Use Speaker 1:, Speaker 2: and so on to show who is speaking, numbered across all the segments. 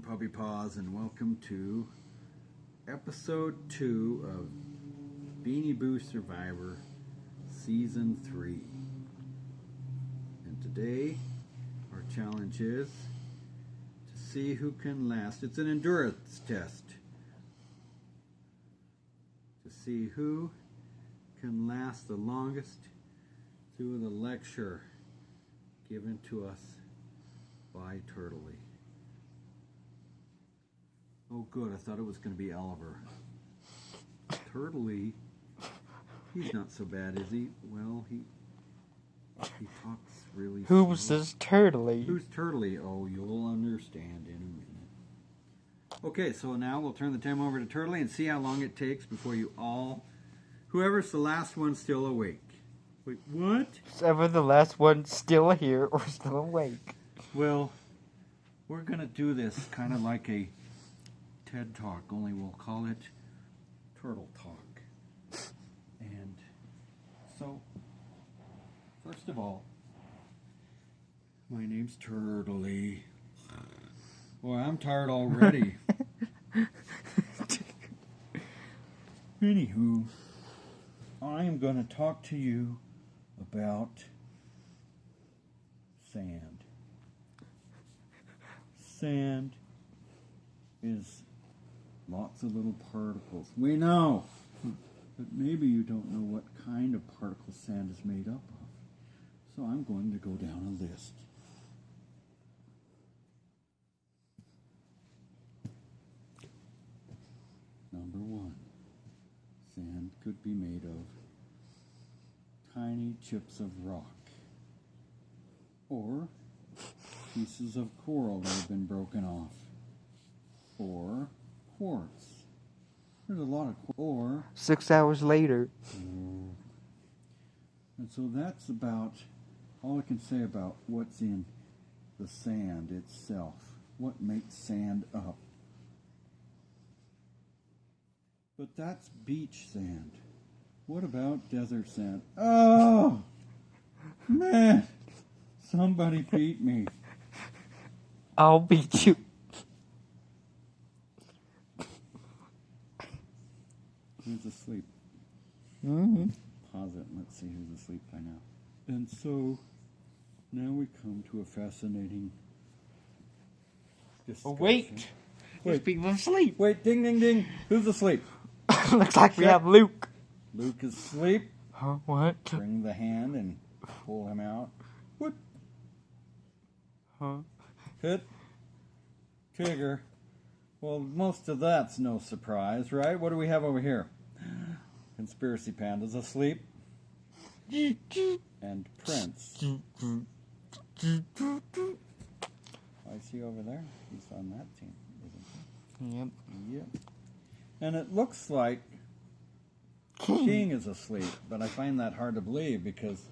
Speaker 1: Puppy Paws, and welcome to episode 2 of Beanie Boo Survivor Season 3. And today, our challenge is to see who can last. It's an endurance test. To see who can last the longest through the lecture given to us by Turtley. Oh good, I thought it was going to be Oliver. Turtley, he's not so bad, is he? Well, he talks really
Speaker 2: Who's
Speaker 1: slow.
Speaker 2: this Turtley?
Speaker 1: Who's Turtley? Oh, you'll understand in a minute. Okay, so now we'll turn the time over to Turtley and see how long it takes before you all, whoever's the last one still awake. Wait, what?
Speaker 2: Ever the last one still here or still awake?
Speaker 1: Well, we're going to do this kind of like a TED Talk, only we'll call it Turtle Talk. And so, first of all, my name's Turtley. Boy, I'm tired already. Anywho, I am going to talk to you about sand. Sand is lots of little particles. We know, but maybe you don't know what kind of particles sand is made up of. So I'm going to go down a list. Number 1, sand could be made of tiny chips of rock, or pieces of coral that have been broken off, or quartz. There's a lot of or
Speaker 2: 6 hours later.
Speaker 1: and so that's about all I can say about what's in the sand itself. What makes sand up? But that's beach sand. What about desert sand? Oh, man. Somebody beat me.
Speaker 2: I'll beat you.
Speaker 1: Who's asleep?
Speaker 2: Mm-hmm.
Speaker 1: Pause it and let's see who's asleep by now. And so, now we come to a fascinating discussion.
Speaker 2: Oh, wait. There's people asleep.
Speaker 1: Wait, ding, ding, ding. Who's asleep?
Speaker 2: Looks like we
Speaker 1: Check.
Speaker 2: have Luke.
Speaker 1: Luke is asleep.
Speaker 2: Huh? What?
Speaker 1: Bring the hand and pull him out. What?
Speaker 2: Huh?
Speaker 1: Hit. Trigger. Well, most of that's no surprise, right? What do we have over here? Conspiracy Panda's asleep. And Prince. I see over there. He's on that team, isn't
Speaker 2: Yep.
Speaker 1: he? Yep. And it looks like King is asleep, but I find that hard to believe because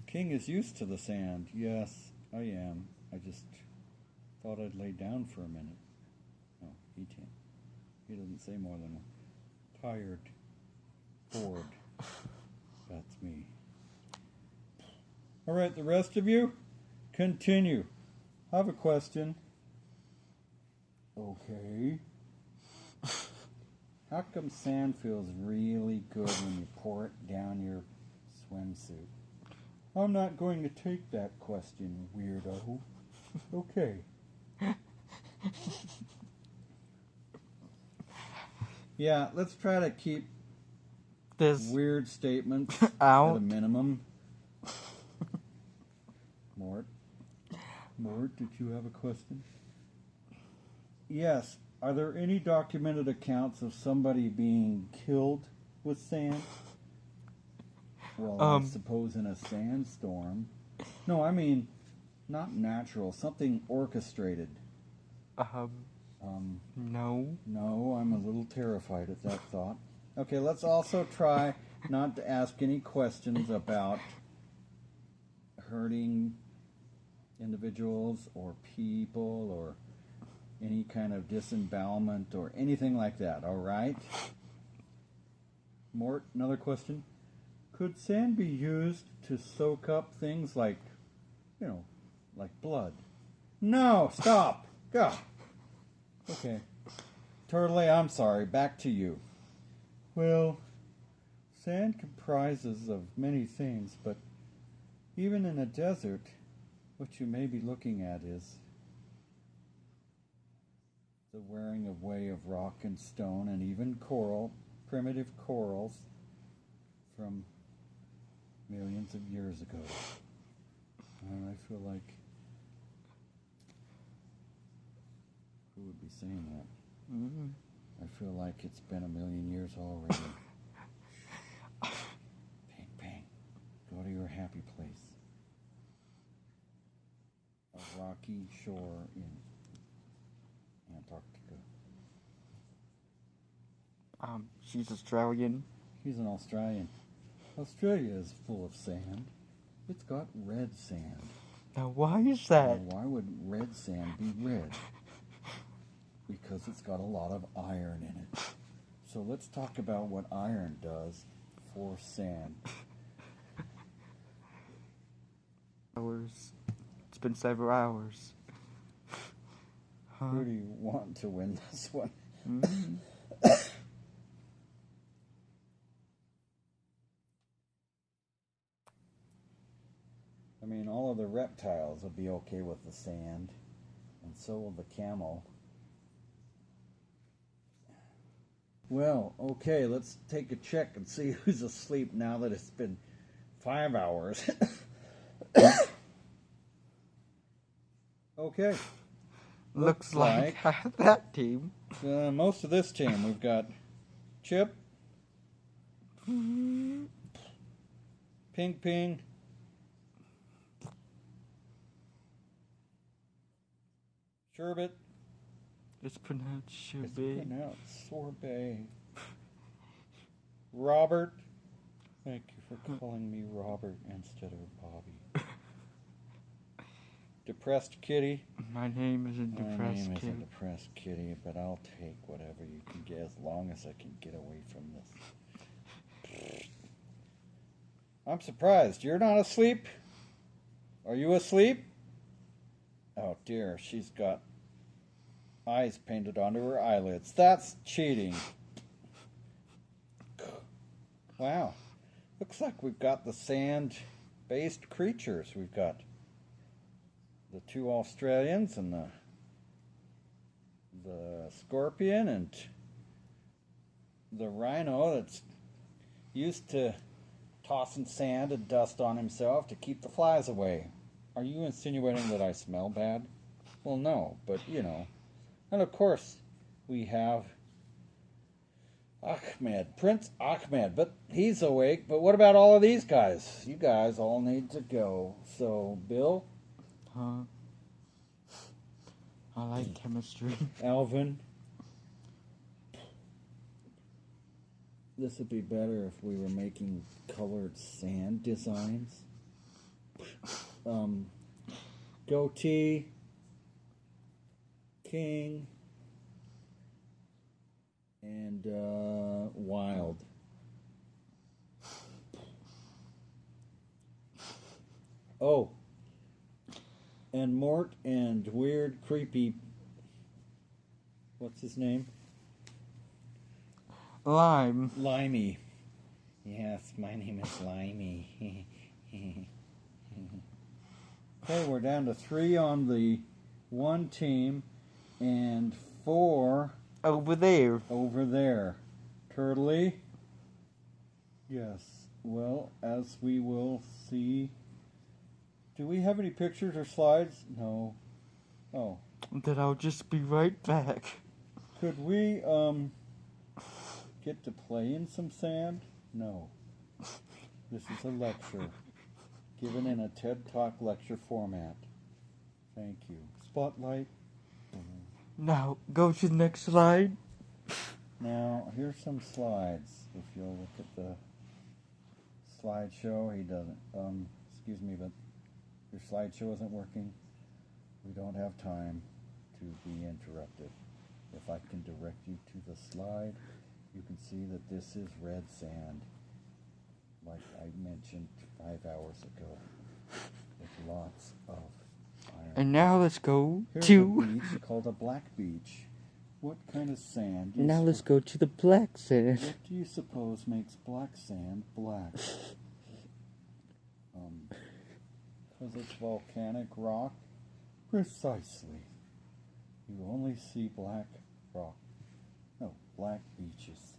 Speaker 1: King is used to the sand. Yes, I am. I just thought I'd lay down for a minute. No, he can't. He doesn't say more than tired, bored. That's me. All right, the rest of you, continue. I have a question. Okay. How come sand feels really good when you pour it down your swimsuit? I'm not going to take that question, weirdo. Okay. Yeah, let's try to keep
Speaker 2: This
Speaker 1: weird statements
Speaker 2: out.
Speaker 1: at a minimum. Mort, did you have a question? Yes. Are there any documented accounts of somebody being killed with sand? Well, I suppose in a sandstorm. No, I mean, not natural. Something orchestrated.
Speaker 2: No.
Speaker 1: No, I'm a little terrified at that thought. Okay, let's also try not to ask any questions about hurting individuals or people or any kind of disembowelment or anything like that, all right? Mort, another question. Could sand be used to soak up things like, like blood? No, stop. God. Okay. Turtley, I'm sorry. Back to you. Well, sand comprises of many things, but even in a desert, what you may be looking at is the wearing away of rock and stone and even coral, primitive corals from millions of years ago. And I feel like, who would be saying that?
Speaker 2: Mm-hmm.
Speaker 1: I feel like it's been a million years already. Bang, bang. Go to your happy place. A rocky shore in Antarctica.
Speaker 2: She's Australian.
Speaker 1: He's an Australian. Australia is full of sand. It's got red sand.
Speaker 2: Now, why is that?
Speaker 1: Now, why would red sand be red? Because it's got a lot of iron in it. So let's talk about what iron does for sand.
Speaker 2: Hours. It's been several hours. Huh?
Speaker 1: Who do you want to win this one?
Speaker 2: Mm-hmm.
Speaker 1: I mean, all of the reptiles will be okay with the sand, and so will the camel. Well, okay, let's take a check and see who's asleep now that it's been 5 hours. Okay.
Speaker 2: Looks like that team.
Speaker 1: Most of this team, we've got Chip, Ping Ping, Sherbet.
Speaker 2: It's pronounced
Speaker 1: It's
Speaker 2: Sherbet.
Speaker 1: pronounced sorbet. Robert. Thank you for calling me Robert instead of Bobby. Depressed Kitty.
Speaker 2: My name isn't
Speaker 1: My
Speaker 2: Depressed
Speaker 1: name
Speaker 2: Kid.
Speaker 1: isn't Depressed Kitty, but I'll take whatever you can get as long as I can get away from this. I'm surprised. You're not asleep? Are you asleep? Oh dear, she's got eyes painted onto her eyelids. That's cheating. Wow. Looks like we've got the sand-based creatures. We've got the two Australians and the scorpion and the rhino that's used to tossing sand and dust on himself to keep the flies away. Are you insinuating that I smell bad? Well, no, but you know. And of course, we have Ahmed, Prince Ahmed, but he's awake. But what about all of these guys? You guys all need to go. So, Bill,
Speaker 2: Huh? I like chemistry.
Speaker 1: Alvin, this would be better if we were making colored sand designs. Goatee, King, and Wild. Oh, and Mort and weird, creepy. What's his name?
Speaker 2: Lime.
Speaker 1: Limey. Yes, my name is Limey. Okay, we're down to 3 on the one team and 4
Speaker 2: Over there.
Speaker 1: over there. Turtley? Yes. Well, as we will see. Do we have any pictures or slides? No. Oh.
Speaker 2: Then I'll just be right back.
Speaker 1: Could we, get to play in some sand? No. This is a lecture. Given in a TED Talk lecture format. Thank you. Spotlight.
Speaker 2: Now, go to the next slide.
Speaker 1: Now, here's some slides. If you'll look at the slideshow, he doesn't. Excuse me, but your slideshow isn't working. We don't have time to be interrupted. If I can direct you to the slide, you can see that this is red sand, like I mentioned 5 hours ago, with lots of iron.
Speaker 2: And now let's go
Speaker 1: Here's
Speaker 2: to...
Speaker 1: a beach called a black beach. What kind of sand? do you
Speaker 2: Now let's
Speaker 1: sup-
Speaker 2: go to the black sand.
Speaker 1: What do you suppose makes black sand black? Because it's volcanic rock? Precisely. You only see black rock. No, black beaches.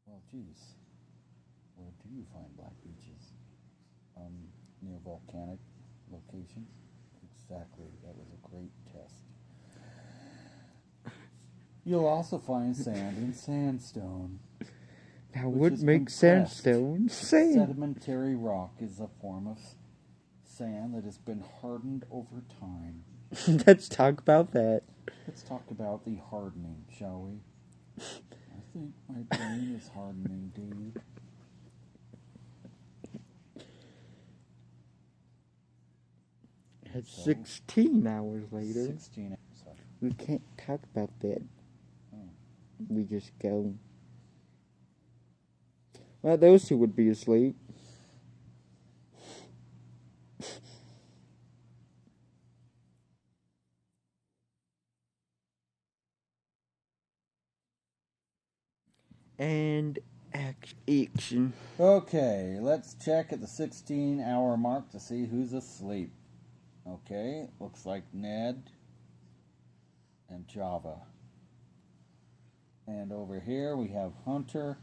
Speaker 1: Well, geez. Where do you find black beaches? Near volcanic locations? Exactly. That was a great test. You'll also find sand in sandstone.
Speaker 2: Now
Speaker 1: Which
Speaker 2: what
Speaker 1: is
Speaker 2: makes
Speaker 1: compressed.
Speaker 2: sandstone sand?
Speaker 1: Sedimentary rock is a form of sand that has been hardened over time.
Speaker 2: Let's talk about that.
Speaker 1: Let's talk about the hardening, shall we? I think my brain is hardening, dude.
Speaker 2: It's
Speaker 1: So?
Speaker 2: 16 hours later.
Speaker 1: 16. Sorry.
Speaker 2: We can't talk about that.
Speaker 1: Oh.
Speaker 2: We just go. Well, those two would be asleep. And action.
Speaker 1: Okay, let's check at the 16-hour mark to see who's asleep. Okay, looks like Ned and Java. And over here we have Hunter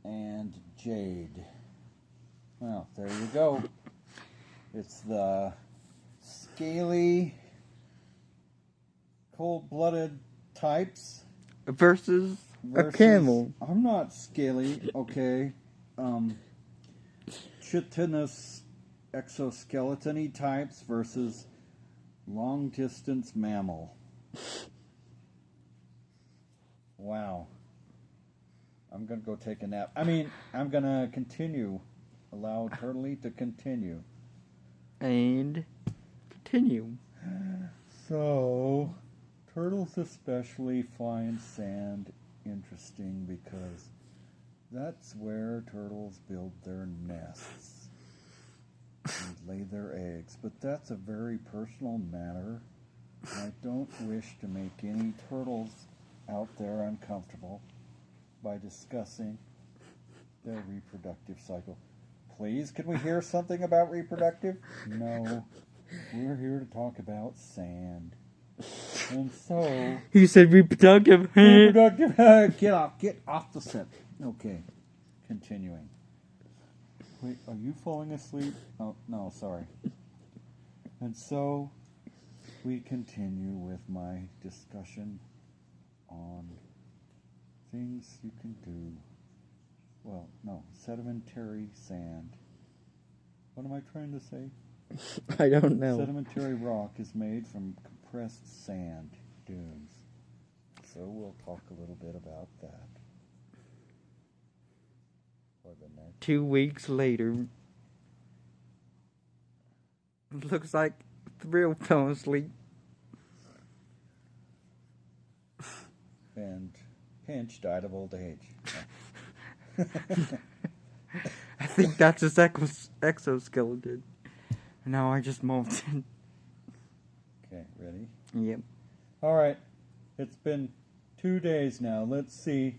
Speaker 1: and Jade. Well, there you go. It's the scaly, cold-blooded types
Speaker 2: Versus a
Speaker 1: versus,
Speaker 2: camel.
Speaker 1: I'm not scaly, okay. Chitinous exoskeleton-y types versus long-distance mammal. Wow. I'm gonna go take a nap. I mean, I'm gonna continue. Allow Turtley to continue.
Speaker 2: And continue.
Speaker 1: So, turtles especially find sand interesting because that's where turtles build their nests and lay their eggs. But that's a very personal matter. I don't wish to make any turtles out there uncomfortable by discussing their reproductive cycle. Please, can we hear something about reproductive? No. We're here to talk about sand. And so...
Speaker 2: He said reproductive.
Speaker 1: Reproductive... Get off the set. Okay. Continuing. Wait, are you falling asleep? Oh, no, sorry. And so, we continue with my discussion on things you can do. Well, no, sedimentary sand. What am I trying to say?
Speaker 2: I don't know.
Speaker 1: Sedimentary rock is made from compressed sand dunes. So we'll talk a little bit about that. For the next
Speaker 2: 2 weeks later. Looks like Thrill fell asleep.
Speaker 1: And Pinch died of old age.
Speaker 2: I think that's his exoskeleton. No, I just moved in.
Speaker 1: Okay, ready?
Speaker 2: Yep.
Speaker 1: Alright, it's been 2 days now. Let's see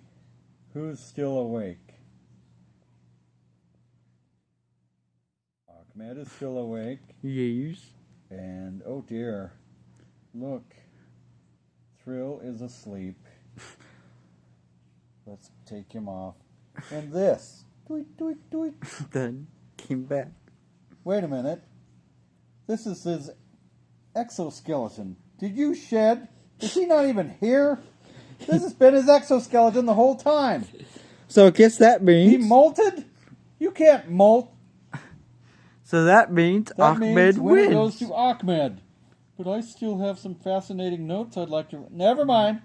Speaker 1: who's still awake. Ahmed is still awake.
Speaker 2: Yes.
Speaker 1: And, oh dear, look, Thrill is asleep. Let's take him off. And this, doink, doink, doink.
Speaker 2: Then came back.
Speaker 1: Wait a minute. This is his exoskeleton. Did you shed? Is he not even here? This has been his exoskeleton the whole time.
Speaker 2: So I guess that means...
Speaker 1: He molted? You can't molt.
Speaker 2: So that means
Speaker 1: That
Speaker 2: Ahmed
Speaker 1: means winner
Speaker 2: wins.
Speaker 1: goes to Ahmed. But I still have some fascinating notes I'd like to... Never mind.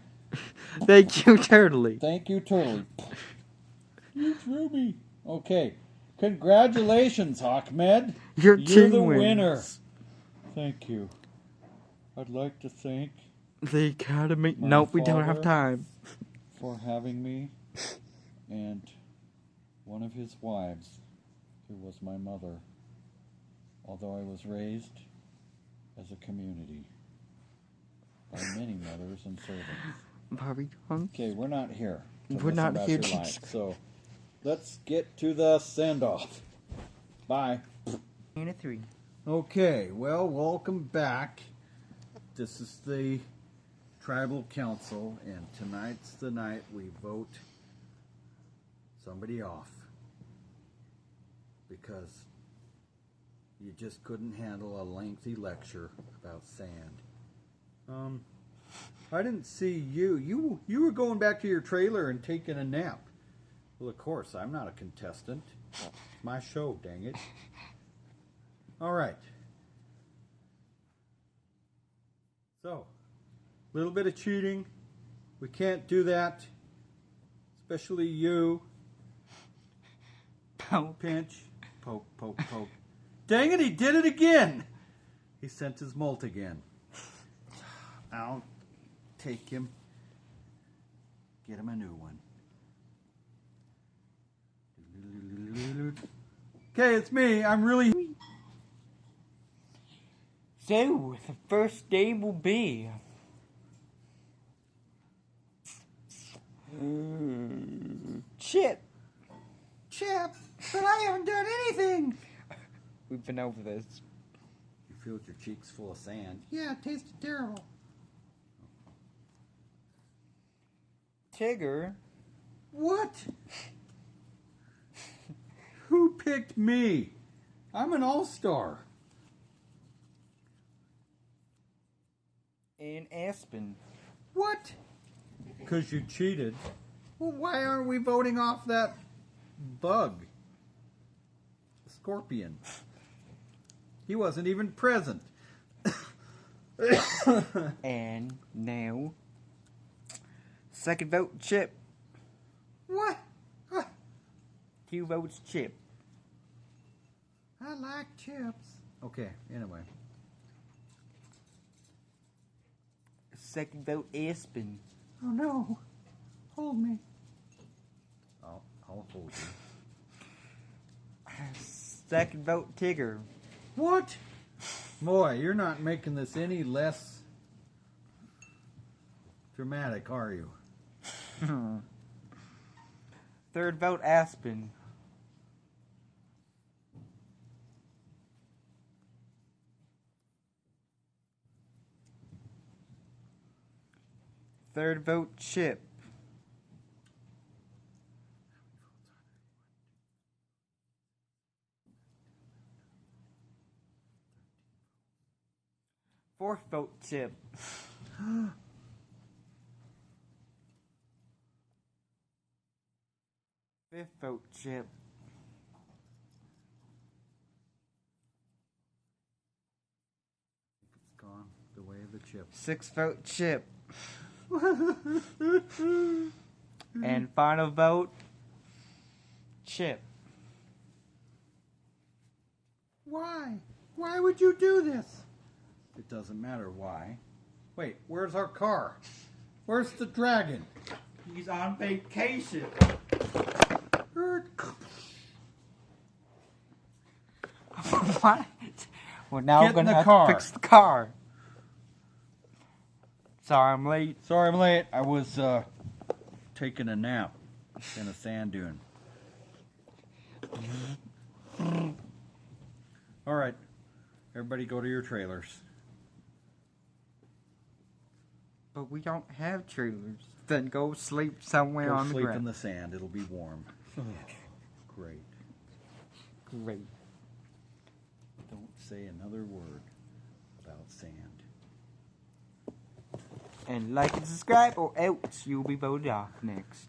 Speaker 2: Thank you, Turtley.
Speaker 1: Thank you, Turtley. You threw me. Okay. Congratulations, Ahmed.
Speaker 2: Your
Speaker 1: You're
Speaker 2: team
Speaker 1: the
Speaker 2: wins.
Speaker 1: winner. Thank you. I'd like to thank
Speaker 2: The Academy.
Speaker 1: My
Speaker 2: Nope, we don't have
Speaker 1: father.
Speaker 2: time.
Speaker 1: for having me and one of his wives, who was my mother, although I was raised as a community. by many mothers and servants.
Speaker 2: Barbie John.
Speaker 1: Okay, we're not here. to
Speaker 2: We're
Speaker 1: listen
Speaker 2: not
Speaker 1: about
Speaker 2: here
Speaker 1: your
Speaker 2: to-
Speaker 1: life, so let's get to the send-off. Bye.
Speaker 2: And a 3.
Speaker 1: Okay, well, welcome back. This is the Tribal Council, and tonight's the night we vote somebody off because you just couldn't handle a lengthy lecture about sand. I didn't see you. You were going back to your trailer and taking a nap. Well, of course, I'm not a contestant. It's my show, dang it. All right. So, a little bit of cheating. We can't do that. Especially you.
Speaker 2: Poke.
Speaker 1: Pinch. Poke, poke, poke. Dang it, he did it again. He sent his molt again. I'll take him. Get him a new one. Okay, it's me. I'm really...
Speaker 2: So, the first day will be... Chip.
Speaker 1: Chip, but I haven't done anything.
Speaker 2: We've been over this.
Speaker 1: You filled your cheeks full of sand. Yeah, it tasted terrible.
Speaker 2: Tigger.
Speaker 1: What? Who picked me? I'm an all-star.
Speaker 2: And Aspen.
Speaker 1: What? Because you cheated. Well, why aren't we voting off that bug? Scorpion. He wasn't even present.
Speaker 2: And now... Second vote, Chip.
Speaker 1: What?
Speaker 2: 2 votes, Chip.
Speaker 1: I like chips. Okay, anyway.
Speaker 2: Second vote, Aspen.
Speaker 1: Oh no. Hold me. I'll hold you.
Speaker 2: Second vote, Tigger.
Speaker 1: What? Boy, you're not making this any less dramatic, are you?
Speaker 2: Third vote, Aspen. Third vote, Chip. Fourth vote, Chip. Fifth vote, Chip.
Speaker 1: It's gone the way of the chip.
Speaker 2: Sixth vote, Chip. And final vote, Chip.
Speaker 1: Why? Why would you do this? It doesn't matter why. Wait, where's our car? Where's the dragon?
Speaker 2: He's on vacation. What? Well, now
Speaker 1: Get
Speaker 2: we're
Speaker 1: in
Speaker 2: gonna
Speaker 1: the
Speaker 2: have
Speaker 1: car.
Speaker 2: to fix the car. Sorry, I'm late.
Speaker 1: Sorry I'm late. I was taking a nap in a sand dune. All right. Everybody go to your trailers.
Speaker 2: But we don't have trailers. Then go sleep somewhere
Speaker 1: Go
Speaker 2: on the
Speaker 1: sleep
Speaker 2: ground.
Speaker 1: in the sand. It'll be warm. Great.
Speaker 2: Great.
Speaker 1: Don't say another word about sand.
Speaker 2: And like and subscribe or else you'll be voted off next.